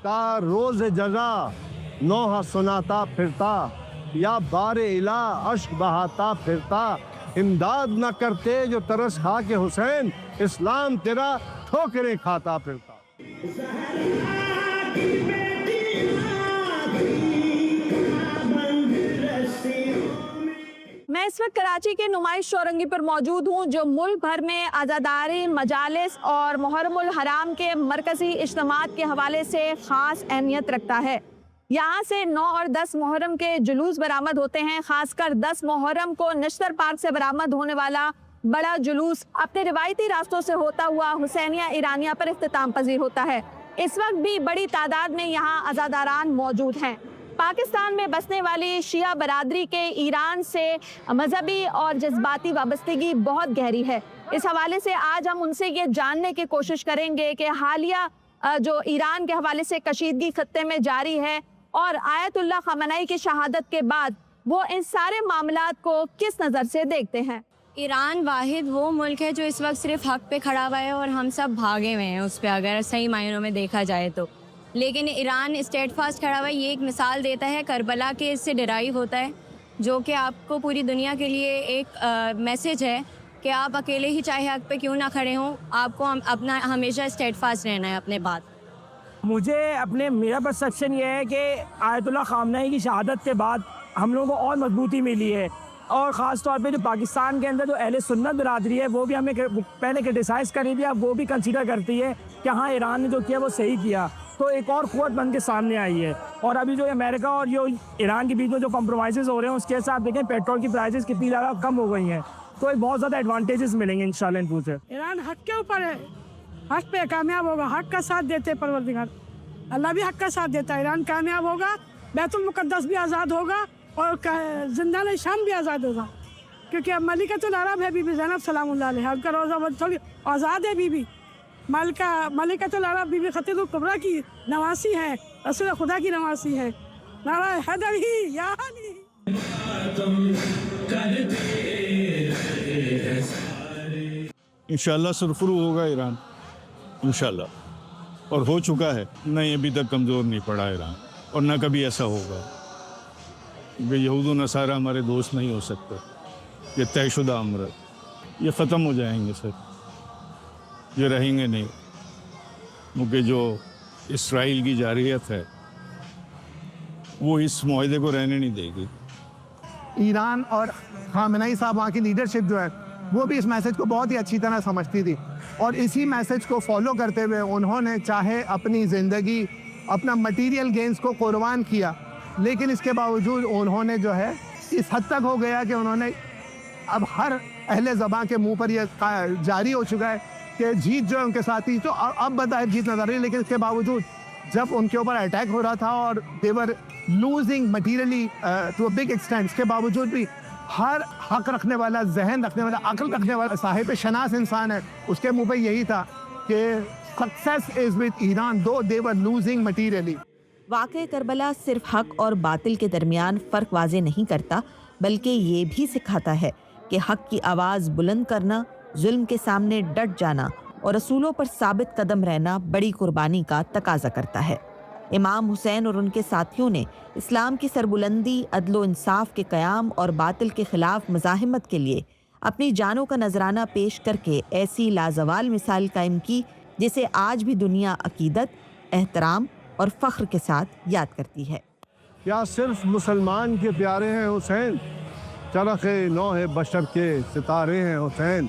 تا روز جزا نوحہ سناتا پھرتا، یا بار الہ اشک بہاتا پھرتا، امداد نہ کرتے جو ترس کھا کے حسین، اسلام تیرا ٹھوکریں کھاتا پھرتا۔ میں اس وقت کراچی کے نمائش چورنگی پر موجود ہوں، جو ملک بھر میں عزاداری مجالس اور محرم الحرام کے مرکزی اجتماعات کے حوالے سے خاص اہمیت رکھتا ہے۔ یہاں سے 9 اور 10 محرم کے جلوس برآمد ہوتے ہیں۔ خاص کر 10 محرم کو نشتر پارک سے برآمد ہونے والا بڑا جلوس اپنے روایتی راستوں سے ہوتا ہوا حسینیہ ایرانیہ پر اختتام پذیر ہوتا ہے۔ اس وقت بھی بڑی تعداد میں یہاں عزاداران موجود ہیں۔ پاکستان میں بسنے والی شیعہ برادری کے ایران سے مذہبی اور جذباتی وابستگی بہت گہری ہے۔ اس حوالے سے آج ہم ان سے یہ جاننے کی کوشش کریں گے کہ حالیہ جو ایران کے حوالے سے کشیدگی خطے میں جاری ہے اور آیت اللہ خامنئی کی شہادت کے بعد وہ ان سارے معاملات کو کس نظر سے دیکھتے ہیں۔ ایران واحد وہ ملک ہے جو اس وقت صرف حق پہ کھڑا ہوا ہے اور ہم سب بھاگے ہوئے ہیں اس پہ، اگر صحیح معنوں میں دیکھا جائے تو۔ لیکن ایران اسٹیٹ فاسٹ کھڑا ہوا ہے، یہ ایک مثال دیتا ہے کربلا کے، اس سے ڈرائیو ہوتا ہے، جو کہ آپ کو پوری دنیا کے لیے ایک میسج ہے کہ آپ اکیلے ہی چاہے حق پہ کیوں نہ کھڑے ہوں، آپ کو اپنا ہمیشہ اسٹیٹ فاسٹ رہنا ہے اپنے بات۔ میرا پرسیپشن یہ ہے کہ آیت اللہ خامنئی کی شہادت کے بعد ہم لوگوں کو اور مضبوطی ملی ہے، اور خاص طور پہ جو پاکستان کے اندر جو اہل سنت برادری ہے وہ بھی ہمیں پہلے کرٹیسائز کری تھی، اب وہ بھی کنسیڈر کرتی ہے کہ ہاں ایران نے جو کیا وہ صحیح کیا، تو ایک اور قوت بن کے سامنے آئی ہے۔ اور ابھی جو امریکہ اور جو ایران کے بیچ میں جو کمپرومائزز ہو رہے ہیں اس کے ساتھ دیکھیں پیٹرول کی پرائسز کتنی زیادہ کم ہو گئی ہیں، تو ایک بہت زیادہ ایڈوانٹیجز ملیں گے انشاءاللہ ان فیوچر۔ ایران حق کے اوپر ہے، حق پہ کامیاب ہوگا، حق کا ساتھ دیتے پروردگار، اللہ بھی حق کا ساتھ دیتا ہے۔ ایران کامیاب ہوگا، بیت المقدس بھی آزاد ہوگا اور زندان شام بھی آزاد ہوگا، کیونکہ اب ملکۃ العرب ہے بی بی زینب سلام اللہ علیہ، ان کا روزہ تھوڑی آزاد ہے، بی بی ملکۃ العرب بی بی خدیجہ الکبریٰ کی نواسی ہے، رسول خدا کی نواسی ہے۔ نعرہ حیدر ہی یا علی۔ انشاءاللہ سرخرو ہوگا ایران انشاءاللہ، اور ہو چکا ہے، نہیں ابھی تک کمزور نہیں پڑا ایران، اور نہ کبھی ایسا ہوگا، کہ یہود و نصارہ ہمارے دوست نہیں ہو سکتے، یہ طے شدہ امر ہے، یہ ختم ہو جائیں گے سر، یہ رہیں گے نہیں، کیونکہ جو اسرائیل کی جارحیت ہے وہ اس معاہدے کو رہنے نہیں دے گی۔ ایران اور خامنئی صاحب وہاں کی لیڈرشپ جو ہے وہ بھی اس میسج کو بہت ہی اچھی طرح سمجھتی تھی، اور اسی میسج کو فالو کرتے ہوئے انہوں نے چاہے اپنی زندگی، اپنا مٹیریل گینز کو قربان کیا، لیکن اس کے باوجود انہوں نے جو ہے اس حد تک ہو گیا کہ انہوں نے اب ہر اہل زبان کے منہ پر یہ جاری ہو چکا ہے کہ جیت جو ہے ان کے ساتھ ہی، تو اب بظاہر جیت نظر رہی، لیکن اس کے باوجود جب ان کے اوپر اٹیک ہو رہا تھا اور they were losing materially to a big extent، اس کے باوجود بھی ہر حق رکھنے والا، ذہن رکھنے والا، عقل رکھنے والا، صاحب شناس انسان ہے، اس کے منہ پہ یہی تھا کہ success is with Iran though they were losing materially۔ واقعہ کربلا صرف حق اور باطل کے درمیان فرق واضح نہیں کرتا، بلکہ یہ بھی سکھاتا ہے کہ حق کی آواز بلند کرنا، ظلم کے سامنے ڈٹ جانا اور رسولوں پر ثابت قدم رہنا بڑی قربانی کا تقاضا کرتا ہے۔ امام حسین اور ان کے ساتھیوں نے اسلام کی سربلندی، عدل و انصاف کے قیام اور باطل کے خلاف مزاحمت کے لیے اپنی جانوں کا نذرانہ پیش کر کے ایسی لازوال مثال قائم کی جسے آج بھی دنیا عقیدت، احترام اور فخر کے ساتھ یاد کرتی ہے۔ کیا صرف مسلمان کے پیارے ہیں حسین؟ چرخ نوح بشر کے ستارے ہیں حسین،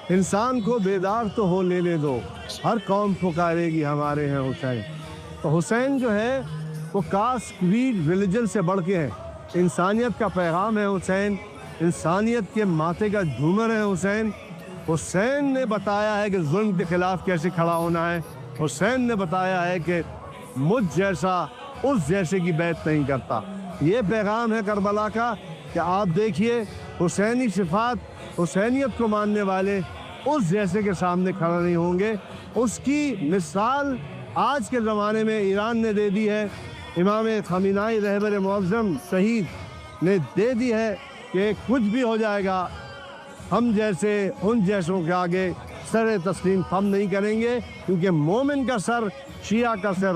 انسان کو بیدار تو ہو لینے دو، ہر قوم پکارے گی ہمارے ہیں حسین۔ تو حسین جو ہے وہ کاسٹ، کریڈ، ریلیجن سے بڑھ کے ہے، انسانیت کا پیغام ہے حسین، انسانیت کے ماتھے کا جھومر ہے حسین۔ حسین نے بتایا ہے کہ ظلم کے خلاف کیسے کھڑا ہونا ہے، حسین نے بتایا ہے کہ مجھ جیسا اس جیسے کی بیعت نہیں کرتا۔ یہ پیغام ہے کربلا کا کہ آپ دیکھیے حسینی صفات، حسینیت کو ماننے والے اس جیسے کے سامنے کھڑا نہیں ہوں گے۔ اس کی مثال آج کے زمانے میں ایران نے دے دی ہے، امام خامنئی رہبر معظم شہید نے دے دی ہے کہ کچھ بھی ہو جائے گا، ہم جیسے ان جیسوں کے آگے سر تسلیم ہم نہیں کریں گے، کیونکہ مومن کا سر، شیعہ کا سر